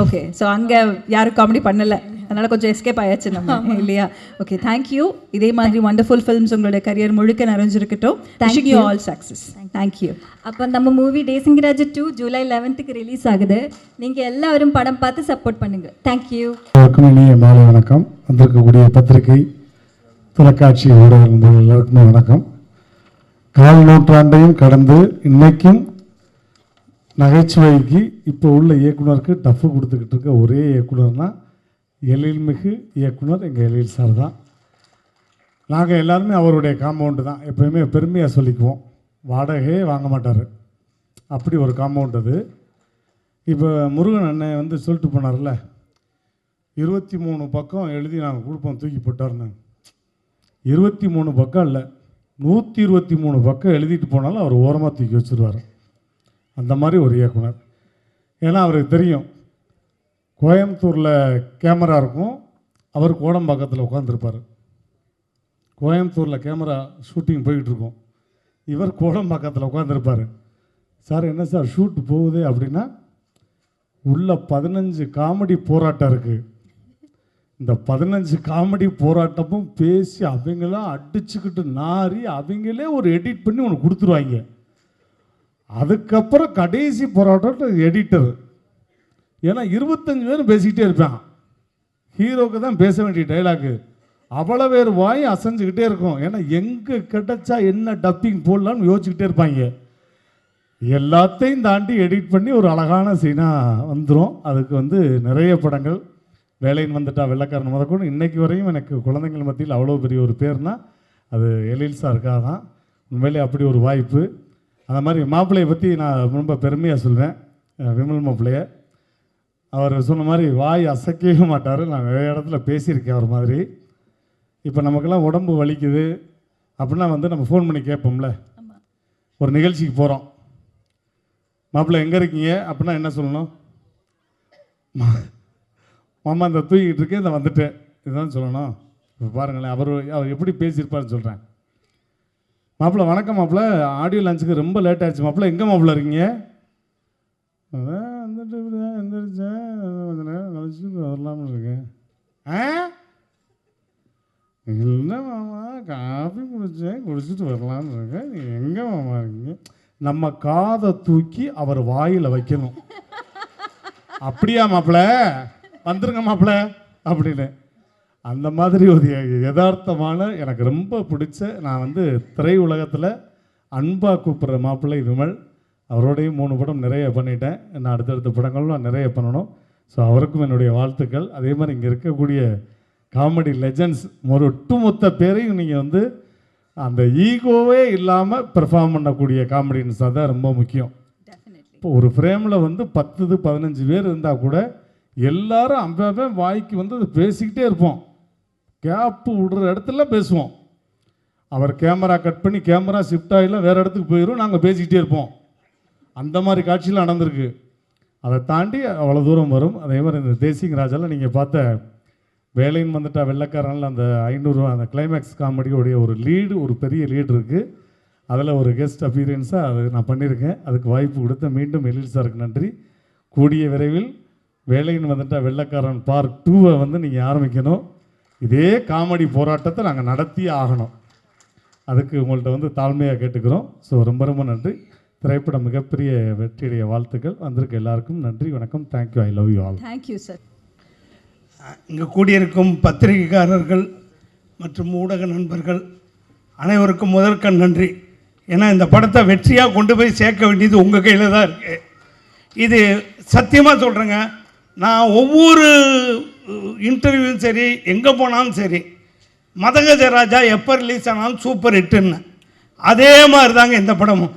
okay. ஸோ அங்கே யாரும் காமெடி பண்ணலை, அதனால் கொஞ்சம் எஸ்கேப் ஆயாச்சு நம்ம, இல்லையா? Okay, thank you. இதே மாதிரி வண்டர்ஃபுல் ஃபிலிம்ஸ் உங்களோட கரியர் முழுக்க நிறைஞ்சிருக்கட்டும். Wishing you all success. Thank you. அப்போ நம்ம மூவி டேசிங்கராஜ் 2 ஜூலை 11க்கு ரிலீஸ் ஆகுது. நீங்கள் எல்லாரும் படம் பார்த்து சப்போர்ட் பண்ணுங்கள். தேங்க்யூ. எல்லாருக்கும் இனிய மாலை வணக்கம். வந்திருக்கக்கூடிய பத்திரிகை, தொலைக்காட்சி ஊடகங்கள் எல்லாருக்குமே வணக்கம். கால் நூற்றாண்டையும் கடந்து இன்னைக்கும் நகைச்சுவைக்கு இப்போ உள்ள இயக்குனருக்கு டஃப்பு கொடுத்துக்கிட்டு இருக்க ஒரே இயக்குனர்னா எழில்மிகு இயக்குனர் எங்கள் எழில் சார் தான். நாங்கள் எல்லாருமே அவருடைய காம்பவுண்டு தான். எப்போயுமே பெருமையாக சொல்லிக்குவோம், வாடகையே வாங்க மாட்டார், அப்படி ஒரு காம்பவுண்ட் அது. இப்போ முருகன் அண்ணன் வந்து சொல்லிட்டு போனார்ல, 23 பக்கம் எழுதி நாங்கள் கொடுப்போம் தூக்கி போட்டார்னு. 23 பக்கம் இல்லை, 123 பக்கம் எழுதிட்டு போனாலும் அவர் ஓரமாக தூக்கி வச்சுருவார். அந்த மாதிரி ஒரு இயக்குனர். ஏன்னா அவருக்கு தெரியும், கோயம்புத்தூரில் கேமரா இருக்கும், அவர் கோடம்பாக்கத்தில் உட்காந்துருப்பார். கோயம்புத்தூரில் கேமரா ஷூட்டிங் போய்கிட்டுருக்கோம், இவர் கோடம்பாக்கத்தில் உட்காந்துருப்பார். சார் என்ன சார் ஷூட் போகுது அப்படின்னா, உள்ள 15 காமெடி போராட்டம் இருக்குது. இந்த 15 காமெடி போராட்டமும் பேசி அவங்களாம் அடிச்சுக்கிட்டு நாரி அவங்களே ஒரு எடிட் பண்ணி ஒன்று கொடுத்துருவாங்க. அதுக்கப்புறம் கடைசி போராட்டம் எடிட்டர். ஏன்னா 25 பேரும் பேசிக்கிட்டே இருப்பான். ஹீரோக்கு தான் பேச வேண்டிய டைலாக்கு, அவ்வளோ பேர் வாய் அசைஞ்சுக்கிட்டே இருக்கும். ஏன்னா எங்கே கிடைச்சா என்ன டப்பிங் போடலான்னு யோசிச்சுக்கிட்டே இருப்பாங்க. எல்லாத்தையும் தாண்டி எடிட் பண்ணி ஒரு அழகான சீனாக வந்துடும். அதுக்கு வந்து நிறைய படங்கள், வேலைன்னு வந்துட்டா வெள்ளைக்காரன் முதற்கொண்டு இன்றைக்கி வரையும் எனக்கு குழந்தைங்கள் மத்தியில் அவ்வளோ பெரிய ஒரு பேர்னா அது எழில் சாருக்காக தான். உண்மையிலே அப்படி ஒரு வாய்ப்பு. அந்த மாதிரி மாப்பிள்ளையை பற்றி நான் ரொம்ப பெருமையாக சொல்வேன். விமல் மாப்பிள்ளையை அவர் சொன்ன மாதிரி வாய் அசைக்கவே மாட்டார். நான் நிறைய இடத்துல பேசியிருக்கேன் அவர் மாதிரி. இப்போ நமக்கெல்லாம் உடம்பு வலிக்குது அப்படின்னா வந்து நம்ம ஃபோன் பண்ணி கேட்போம்ல, ஒரு நிகழ்ச்சிக்கு போகிறோம், மாப்பிள்ளை எங்கே இருக்கீங்க அப்படின்னா என்ன சொல்லணும்? மாமா இந்த தூங்கிட்டு இருக்கேன், இந்த வந்துட்டேன், இதுதான் சொல்லணும். இப்போ பாருங்களேன், அவர் எப்படி பேசியிருப்பாருன்னு சொல்கிறேன். மாப்பிள்ளை வணக்கம் மாப்பிள்ளை, ஆடியோ லஞ்சுக்கு ரொம்ப லேட் ஆகிடுச்சு மாப்பிள்ளை, எங்கே மாப்பிள்ளை இருக்கீங்க? வந்துட்டு எந்திரிச்சேன், கொஞ்சம் நேரம் கழிச்சு வரலாம்னு இருக்கேன். இல்லை மாமா காஃபி குடிச்சிட்டு வரலான்னு இருக்கேன். நீ எங்கே மாமா இருக்கீங்க? நம்ம காதை தூக்கி அவர் வாயில் வைக்கணும். அப்படியா மாப்பிள்ள, வந்துருங்க மாப்பிள்ள அப்படின்னு. அந்த மாதிரி ஒரு யதார்த்தமான எனக்கு ரொம்ப பிடிச்ச, நான் வந்து திரை உலகத்தில் அன்பாக கூப்பிட்ற மாப்பிள்ளை விமல். அவரோடையும் 3 படம் நிறைய பண்ணிட்டேன். நான் அடுத்தடுத்த படங்களும் நிறைய பண்ணணும். ஸோ அவருக்கும் என்னுடைய வாழ்த்துக்கள். அதே மாதிரி இங்கே இருக்கக்கூடிய காமெடி லெஜண்ட்ஸ் ஒரு ஒட்டுமொத்த பேரையும் நீங்கள் வந்து அந்த ஈகோவே இல்லாமல் பெர்ஃபார்ம் பண்ணக்கூடிய காமெடியன்ஸ் தான் ரொம்ப முக்கியம். இப்போ ஒரு ஃப்ரேமில் வந்து 10-15 பேர் இருந்தால் கூட எல்லாரும் அந்த வாய்க்கு வந்து அது பேசிக்கிட்டே இருப்போம். கேப்பு விடுற இடத்துல பேசுவோம். அவர் கேமரா கட் பண்ணி கேமரா ஷிஃப்ட் ஆகிலாம் வேறு இடத்துக்கு போயிடும், நாங்கள் பேசிக்கிட்டே இருப்போம். அந்த மாதிரி காட்சியில் நடந்திருக்கு. அதை தாண்டி அவ்வளோ தூரம் வரும். அதே மாதிரி இந்த தேசிங் ராஜாவில் நீங்கள் பார்த்த வேலைன்னு வந்துட்டா வெள்ளைக்காரனில் அந்த 500 அந்த கிளைமேக்ஸ் காமெடியோடைய ஒரு லீடு, ஒரு பெரிய லீடு இருக்குது. அதில் ஒரு கெஸ்ட் அப்பியரன்ஸாக அது நான் பண்ணியிருக்கேன். அதுக்கு வாய்ப்பு கொடுத்த மீண்டும் எழில் சாருக்கு நன்றி. கூடிய விரைவில் வேலைன்னு வந்துட்டா வெள்ளைக்காரன் பார்ட் 2 வந்து நீங்கள் ஆரம்பிக்கணும். இதே காமெடி போராட்டத்தை நாங்கள் நடத்தியே ஆகணும். அதுக்கு உங்கள்கிட்ட வந்து தாழ்மையாக கேட்டுக்கிறோம். ஸோ ரொம்ப ரொம்ப நன்றி. திரைப்படம் மிகப்பெரிய வெற்றியுடைய வாழ்த்துக்கள். வந்திருக்க எல்லாருக்கும் நன்றி, வணக்கம். Thank you. I love you all. Thank you sir. இங்கே கூடியிருக்கும் பத்திரிகைக்காரர்கள் மற்றும் ஊடக நண்பர்கள் அனைவருக்கும் முதற்கண் நன்றி. ஏன்னா இந்த படத்தை வெற்றியாக கொண்டு போய் சேர்க்க வேண்டியது உங்கள் கையில் தான் இருக்குது. இது சத்தியமாக சொல்கிறேங்க, நான் ஒவ்வொரு இன்டர்வியூவும் சரி, எங்கே போனாலும் சரி, மதகஜராஜா எப்போ ரிலீஸ் ஆனாலும் சூப்பர் ஹிட்டுன்னு. அதே மாதிரி தாங்க இந்த படமும்.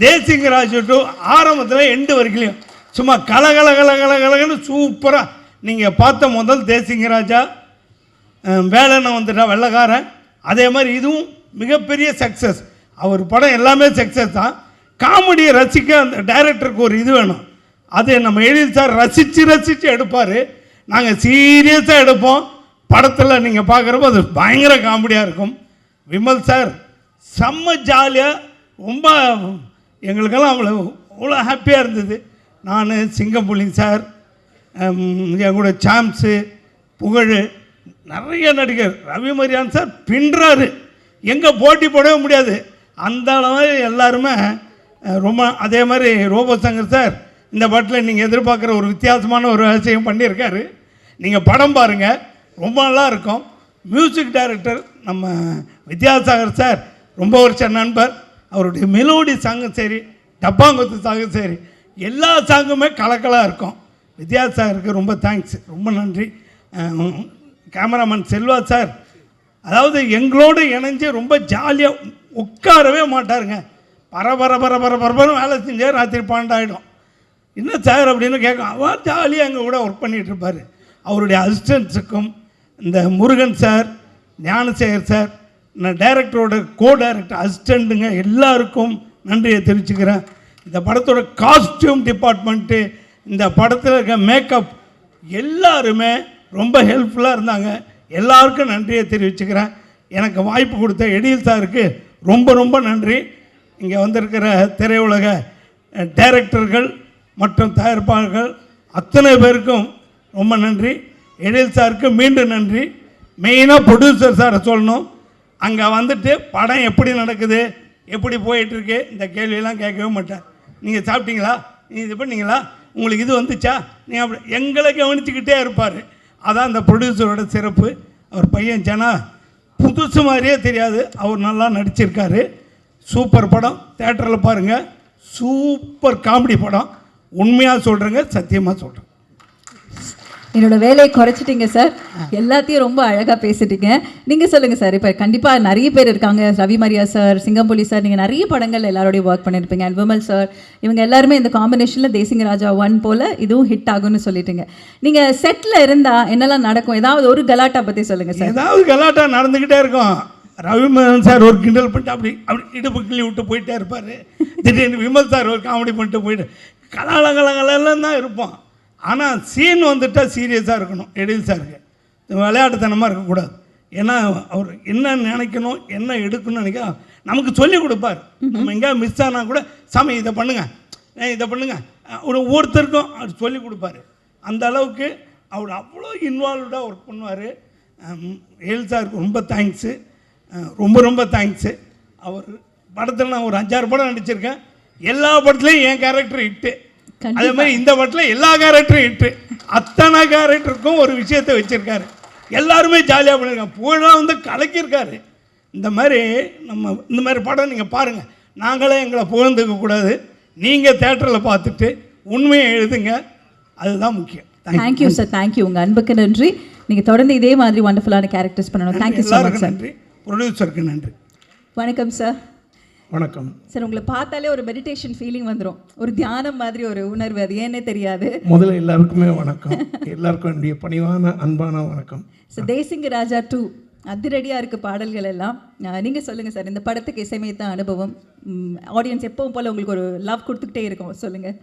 தேசிங் ராஜு டு ஆரம்பத்தில் எண்டு வரைக்கும் சும்மா கலகலன்னு சூப்பராக நீங்கள் பார்த்த முதல் தேசிங் ராஜா, வேலைன்னு வந்துட்டா வெள்ளைக்காரன், அதே மாதிரி இதுவும் மிகப்பெரிய சக்ஸஸ். அவர் படம் எல்லாமே சக்ஸஸ் தான். காமெடியை ரசிக்க அந்த டைரக்டருக்கு ஒரு இது வேணும். அது நம்ம எழில் சார் ரசித்து எடுப்பார். நாங்கள் சீரியஸாக எடுப்போம். படத்தில் நீங்கள் பார்க்குறப்போ அது பயங்கர காமெடியாக இருக்கும். விமல் சார் செம்ம ஜாலியாக, ரொம்ப எங்களுக்கெல்லாம் அவ்வளோ ஹாப்பியாக இருந்தது. நான் சிங்கம்புலி சார், என் கூட சாம்ஸு, புகழ், நிறைய நடிகர், ரவி மரியான் சார் பின்றாரு, எங்கே போட்டி போடவே முடியாது அந்த அளவு எல்லாருமே ரொம்ப. அதே மாதிரி ரோபோசங்கர் சார் இந்த படத்தில் நீங்கள் எதிர்பார்க்குற ஒரு வித்தியாசமான ஒரு விஷயம் பண்ணியிருக்காரு. நீங்கள் படம் பாருங்கள், ரொம்ப நல்லா இருக்கும். மியூசிக் டைரக்டர் நம்ம வித்யாசாகர் சார் ரொம்ப வருஷ நண்பர். அவருடைய மெலோடி சாங்கும் சரி, டப்பாங்குத்து சாங்கும் சரி, எல்லா சாங்குமே கலக்கலாக இருக்கும். வித்யாசாகருக்கு ரொம்ப தேங்க்ஸ், ரொம்ப நன்றி. கேமராமேன் செல்வா சார், அதாவது எங்களோடு இணைஞ்சு ரொம்ப ஜாலியாக உட்காரவே மாட்டாருங்க. பரபரன்னு வேலை செஞ்சால் ராத்திரி 12 ஆகிடும். என்ன சார் அப்படின்னு கேட்கும். அவர் ஜாலியாக எங்கள் கூட ஒர்க் பண்ணிகிட்டு இருப்பார். அவருடைய அசிஸ்டன்ஸுக்கும், இந்த முருகன் சார், ஞானசேகர் சார், நான் டைரக்டரோட டைரக்டர் அசிஸ்டண்ட்டுங்க எல்லாருக்கும் நன்றியை தெரிவிச்சுக்கிறேன். இந்த படத்தோட காஸ்டியூம் டிபார்ட்மெண்ட்டு, இந்த படத்தில் இருக்க மேக்கப் எல்லாருமே ரொம்ப ஹெல்ப்ஃபுல்லாக இருந்தாங்க. எல்லாருக்கும் நன்றியை தெரிவிச்சுக்கிறேன். எனக்கு வாய்ப்பு கொடுத்த எழில் சாருக்கு ரொம்ப நன்றி. இங்கே வந்திருக்கிற திரையுலக டைரக்டர்கள் மற்றும் தயாரிப்பாளர்கள் அத்தனை பேருக்கும் ரொம்ப நன்றி. எழில் சாருக்கு மீண்டும் நன்றி. மெயினாக ப்ரொடியூசர் சாரை சொல்லணும். அங்கே வந்துட்டு படம் எப்படி நடக்குது, எப்படி போயிட்டுருக்கு, இந்த கேள்வியெல்லாம் கேட்கவே மாட்டார். நீங்கள் சாப்பிட்டீங்களா, நீங்கள் இது பண்ணீங்களா, உங்களுக்கு இது வந்துச்சா, நீங்கள் அப்படி எங்களை கவனிச்சுக்கிட்டே இருப்பார். அதான் அந்த ப்ரொடியூசரோட சிறப்பு. அவர் பையன் ஜனா புதுசு மாதிரியே தெரியாது, அவர் நல்லா நடிச்சிருக்காரு. சூப்பர் படம், தேட்டரில் பாருங்கள். சூப்பர் காமெடி படம். உண்மையாக சொல்கிறேங்க, சத்தியமாக சொல்கிறேன். என்னோட வேலையை குறைச்சிட்டிங்க சார், எல்லாத்தையும் ரொம்ப அழகாக பேசிட்டீங்க. நீங்கள் சொல்லுங்கள் சார். இப்போ கண்டிப்பாக நிறைய பேர் இருக்காங்க, ரவி மரியா சார், சிங்கம்புலி சார், நீங்கள் நிறைய படங்கள் எல்லாரோடையும் ஒர்க் பண்ணியிருப்பீங்க. அண்ட் விமல் சார், இவங்க எல்லாருமே இந்த காம்பினேஷனில் தேசிங்க ராஜா 1 போல் இதுவும் ஹிட் ஆகும்னு சொல்லிட்டீங்க. நீங்கள் செட்டில் இருந்தால் என்னெல்லாம் நடக்கும்? ஏதாவது ஒரு கலாட்டா பற்றி சொல்லுங்கள் சார். ஏதாவது கலாட்டா நடந்துக்கிட்டே இருக்கும். ரவிமோகன் சார் ஒரு கிண்டல் பண்ணிட்டு அப்படி இடுப்பு கிள்ளி விட்டு போயிட்டே இருப்பார். திடீர்னு விமல் சார் ஒரு காமெடி பண்ணிட்டு போயிட்டு கலாலங்கலங்கலாம் தான் இருப்போம். ஆனால் சீன் வந்துட்டால் சீரியஸாக இருக்கணும். எழில் சாருக்கு விளையாட்டுத்தனமாக இருக்கக்கூடாது. ஏன்னா அவர் என்ன நினைக்கணும், என்ன எடுக்கணும்னு நினைக்க நமக்கு சொல்லிக் கொடுப்பார். நம்ம எங்கேயாவது மிஸ் ஆனால் கூட சாமி இதை பண்ணுங்க ஒரு ஒவ்வொருத்தருக்கும் அவர் சொல்லிக் கொடுப்பார். அந்த அளவுக்கு அவர் அவ்வளோ இன்வால்வ்டாக ஒர்க் பண்ணுவார். ஏல் சாருக்கு ரொம்ப தேங்க்ஸு, ரொம்ப ரொம்ப தேங்க்ஸு. அவர் படத்தில் நான் ஒரு 5-6 படம் நடிச்சிருக்கேன். எல்லா படத்துலையும் என் கேரக்டர் ஹிட்டு. அதே மாதிரி இந்த படத்தில் எல்லா கேரக்டரும் ஹிட்டு. அத்தனை கேரக்டருக்கும் ஒரு விஷயத்தை வச்சுருக்காரு. எல்லாருமே ஜாலியாக பண்ணியிருக்காங்க. புகழாக வந்து கலக்கியிருக்காரு. இந்த மாதிரி படம் நீங்கள் பாருங்கள். நாங்களே எங்களை புகழ்ந்துக்கக்கூடாது. நீங்கள் தேட்டரில் பார்த்துட்டு உண்மையை எழுதுங்க, அதுதான் முக்கியம். Thank you sir, thank you. உங்கள் அன்புக்கு நன்றி. நீங்கள் தொடர்ந்து இதே மாதிரி வண்டர்ஃபுல்லான கேரக்டர்ஸ் பண்ணணும். Thank you so much sir. நன்றி. ப்ரொடியூசருக்கு நன்றி. வணக்கம் சார். வணக்கம் சார். உங்களை பார்த்தாலே ஒரு மெடிடேஷன் ஃபீலிங் வந்துடும், ஒரு தியானம் மாதிரி ஒரு உணர்வு, அது ஏன்னே தெரியாது. முதல்ல எல்லாருக்குமே வணக்கம். எல்லாருக்கும் என்னுடைய பணிவான அன்பான வணக்கம். சார், தேசிங்க ராஜா 2 அதிரடியாக இருக்குது பாடல்கள் எல்லாம். நீங்கள் சொல்லுங்கள் சார், இந்த படத்துக்கு இசையமைத்த அனுபவம். ஆடியன்ஸ் எப்பவும் போல் உங்களுக்கு ஒரு லவ் கொடுத்துக்கிட்டே இருக்கும், சொல்லுங்கள்.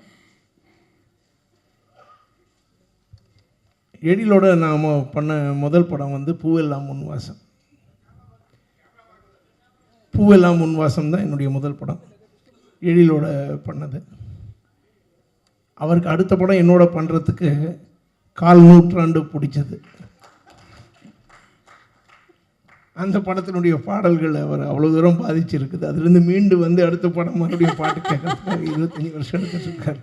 எழிலோட நாம் பண்ண முதல் படம் வந்து பூவெல்லாம் முன்வாசம். பூவெல்லாம் முன்வாசம் தான் என்னுடைய முதல் படம், எழிலோட பண்ணது. அவருக்கு அடுத்த படம் என்னோட பண்ணுறதுக்கு 1/4 நூற்றாண்டு பிடிச்சது. அந்த படத்தினுடைய பாடல்கள் அவர் அவ்வளோ தூரம் பாதிச்சிருக்குது. அதுலேருந்து மீண்டு வந்து அடுத்த படம் மறுபடியும் பாட்டு கேட்கறதுக்காக 25 வருஷம் எடுத்துருக்கார்.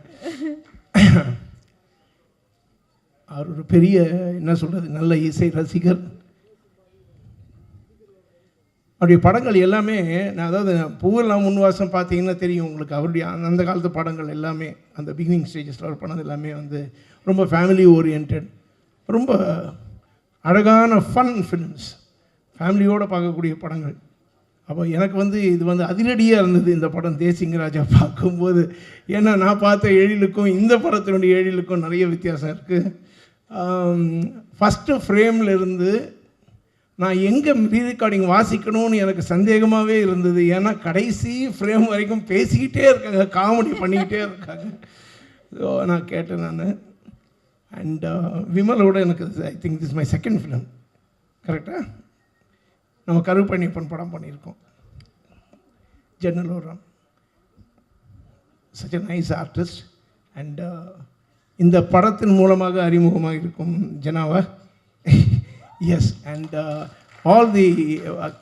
அவர் ஒரு பெரிய என்ன சொல்கிறது, நல்ல இசை ரசிகர். அவருடைய படங்கள் எல்லாமே அதாவது பூவெல்லாம் முன்வாசம் பார்த்தீங்கன்னா தெரியும் உங்களுக்கு. அவருடைய அந்த காலத்து படங்கள் எல்லாமே அந்த பிகினிங் ஸ்டேஜஸில் அவர் பண்ணது எல்லாமே வந்து ரொம்ப ஃபேமிலி ஓரியன்ட், ரொம்ப அழகான ஃபன் ஃபிலிம்ஸ், ஃபேமிலியோடு பார்க்கக்கூடிய படங்கள். அப்போ எனக்கு வந்து இது வந்து அதிரடியாக இருந்தது இந்த படம் தேசிங்க ராஜா பார்க்கும்போது. ஏன்னா நான் பார்த்த எழிலுக்கும் இந்த படத்தினுடைய எழிலுக்கும் நிறைய வித்தியாசம் இருக்குது. ஃபஸ்ட்டு ஃப்ரேமில் இருந்து நான் எங்கே ரீரெக்கார்டிங் வாசிக்கணும்னு எனக்கு சந்தேகமாகவே இருந்தது. ஏன்னா கடைசி ஃப்ரேம் வரைக்கும் பேசிக்கிட்டே இருக்காங்க, காமெடி பண்ணிக்கிட்டே இருக்காங்க. ஸோ நான் கேட்டேன் நான். அண்ட் விமலோட எனக்கு I think this my second film, கரெக்டாக? நம்ம கருப்பண்ணியப்பன் படம் பண்ணியிருக்கோம், Jannalooram. Such a nice artist. And இந்த படத்தின் மூலமாக அறிமுகமாக இருக்கும் ஜனாவா. Yes. And all the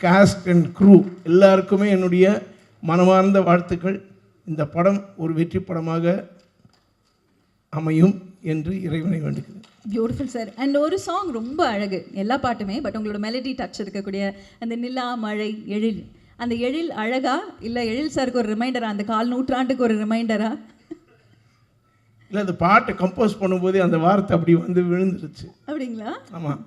cast and crew எல்லாருக்குமே என்னுடைய மனமார்ந்த வாழ்த்துக்கள். இந்த படம் ஒரு வெற்றி படமாக அமையும் என்று இறைவனை வேண்டுகிறேன். Beautiful sir. அண்ட் ஒரு சாங் ரொம்ப அழகு, எல்லா பாட்டுமே, பட் உங்களோட மெலடி டச் இருக்கக்கூடிய அந்த நிலா, மழை, எழில், அந்த எழில் அழகா இல்லை எழில் சாருக்கு ஒரு ரிமைண்டரா, அந்த 1/4 நூற்றாண்டுக்கு ஒரு ரிமைண்டரா? இல்லை, அந்த பாட்டை கம்போஸ் பண்ணும்போதே அந்த வார்த்தை அப்படி வந்து விழுந்துருச்சு. அப்படிங்களா? ஆமாம்.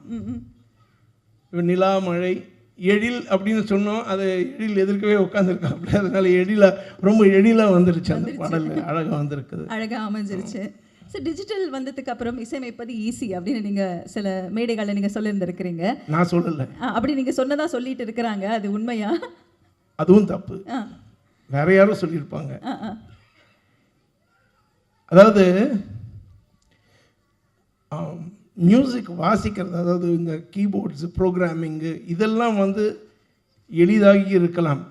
நிலா, மழை, எழில் அப்படின்னு சொன்னோம். அது எழில் எதிர்க்கவே உட்காந்துருக்காப்புல, அதனால ரொம்ப எழிலாக வந்துருச்சு. அந்த பாடல் அழகாக வந்திருக்குது, அழகாக அமைஞ்சிருச்சு. சார், டிஜிட்டல் வந்ததுக்கு அப்புறம் இசையமைப்பது ஈஸி அப்படின்னு நீங்கள் சில மேடைகளில் நீங்கள் சொல்லியிருந்திருக்கிறீங்க. நான் சொல்லலை, அப்படி நீங்கள் சொன்னதா சொல்லிட்டு இருக்கிறாங்க, அது உண்மையா? அதுவும் தப்பு, வேற யாரும் சொல்லியிருப்பாங்க. அதாவது மியூசிக் வாசிக்கிறது, அதாவது இந்த கீபோர்ட்ஸு, ப்ரோக்ராமிங்கு, இதெல்லாம் வந்து எளிதாகி இருக்கலாம்.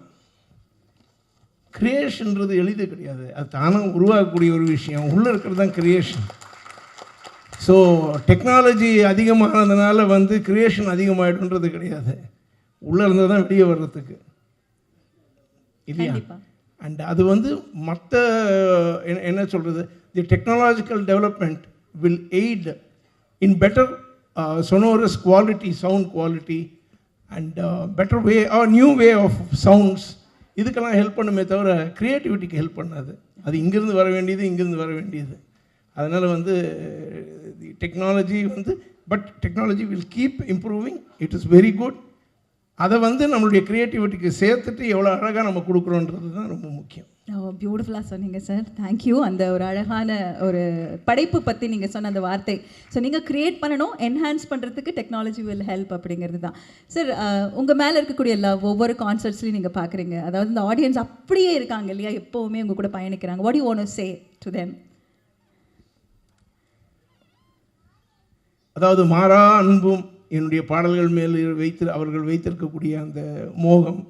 கிரியேஷன்றது எளிது கிடையாது, அது தானாக உருவாக்கக்கூடிய ஒரு விஷயம். உள்ளே இருக்கிறது தான் கிரியேஷன். ஸோ டெக்னாலஜி அதிகமானதுனால வந்து கிரியேஷன் அதிகமாகிடுன்றது கிடையாது, உள்ளே இருந்தால் தான் வெளியே வர்றதுக்கு, இல்லையா? அண்ட் அது வந்து மற்ற என்ன சொல்கிறது, the technological development will aid in better sonorous quality, sound quality, and better way or new way of sounds. இதுக்கெல்லாம் ஹெல்ப் பண்ணுமே தவிர க்ரியேட்டிவிட்டிக்கு ஹெல்ப் பண்ணாது. அது இங்கேருந்து வர வேண்டியது, இங்கேருந்து வர வேண்டியது. அதனால் வந்து டெக்னாலஜி வந்து but technology will keep improving, it is very good. அதை வந்து நம்மளுடைய க்ரியேட்டிவிட்டிக்கு சேர்த்துட்டு எவ்வளோ அழகாக நம்ம கொடுக்குறோன்றது தான் ரொம்ப முக்கியம். பியூட்டிஃபுல்லாக சொன்னீங்க சார், தேங்க்யூ. அந்த ஒரு அழகான ஒரு படைப்பு பற்றி நீங்கள் சொன்ன அந்த வார்த்தை. ஸோ நீங்கள் க்ரியேட் பண்ணணும், என்ஹான்ஸ் பண்ணுறதுக்கு டெக்னாலஜி வில் ஹெல்ப் அப்படிங்கிறது தான் சார். உங்கள் மேலே இருக்கக்கூடிய லவ் ஒவ்வொரு கான்சர்ட்ஸ்லையும் நீங்கள் பார்க்குறீங்க, அதாவது இந்த ஆடியன்ஸ் அப்படியே இருக்காங்க இல்லையா, எப்போவுமே உங்கள் கூட பயணிக்கிறாங்க. What you want to say to them? அதாவது மாறா அன்பும் என்னுடைய பாடல்கள் மேல் அவர்கள் வைத்திருக்கக்கூடிய அந்த மோகம்,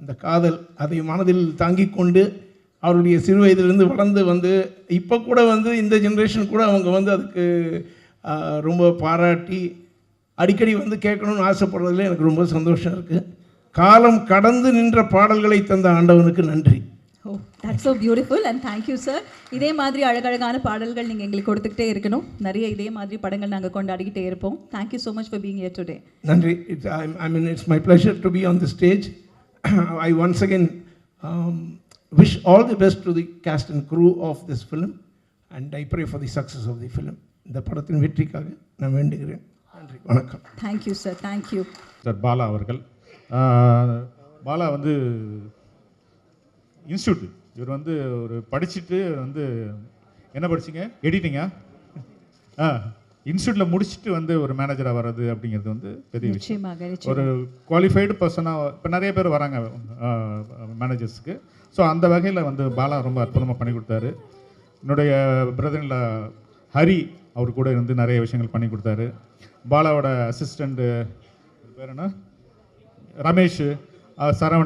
அந்த காதல், அதை மனதில் தாங்கிக் கொண்டு அவருடைய சிறு வயதிலிருந்து வளர்ந்து வந்து இப்போ கூட வந்து இந்த ஜென்ரேஷன் கூட அவங்க வந்து அதுக்கு ரொம்ப பாராட்டி அடிக்கடி வந்து கேட்கணும்னு ஆசைப்படுறதுல எனக்கு ரொம்ப சந்தோஷம் இருக்குது. காலம் கடந்து நின்ற பாடல்களை தந்த ஆண்டவனுக்கு நன்றி. Oh, that's so beautiful and thank you sir. இதே மாதிரி அழகழகான பாடல்கள் நீங்கள் எங்களுக்கு கொடுத்துக்கிட்டே இருக்கணும். நிறைய இதே மாதிரி படங்கள் நாங்கள் கொண்டாடிக்கிட்டே இருப்போம். Thank you so much for being here today. நன்றி. I mean, it's my pleasure to be on the stage. I once again wish all the best to the cast and crew of this film and I pray for the success of the film. இந்த படத்தின் வெற்றிக்காக நான் வேண்டுகிறேன். நன்றி, வணக்கம். Thank you sir, thank you. Sir Bala அவர்கள். பாலா வந்து institute, இவர் வந்து ஒரு படிச்சுட்டு வந்து என்ன படிச்சிங்க? எடிட்டிங்கா? இன்ஸ்டியூட்டில் முடிச்சுட்டு வந்து ஒரு மேனேஜராக வர்றது அப்படிங்கிறது வந்து பெரிய விஷயம். ஒரு குவாலிஃபைடு பர்சனாக இப்போ நிறைய பேர் வராங்க மேனேஜர்ஸுக்கு. ஸோ அந்த வகையில் வந்து பாலா ரொம்ப அற்புதமாக பண்ணி கொடுத்தாரு. என்னுடைய பிரதரில் ஹரி அவர் கூட இருந்து நிறைய விஷயங்கள் பண்ணி கொடுத்தாரு. பாலாவோட அசிஸ்டண்ட்டு பேர் என்ன, ரமேஷ், சரவணன்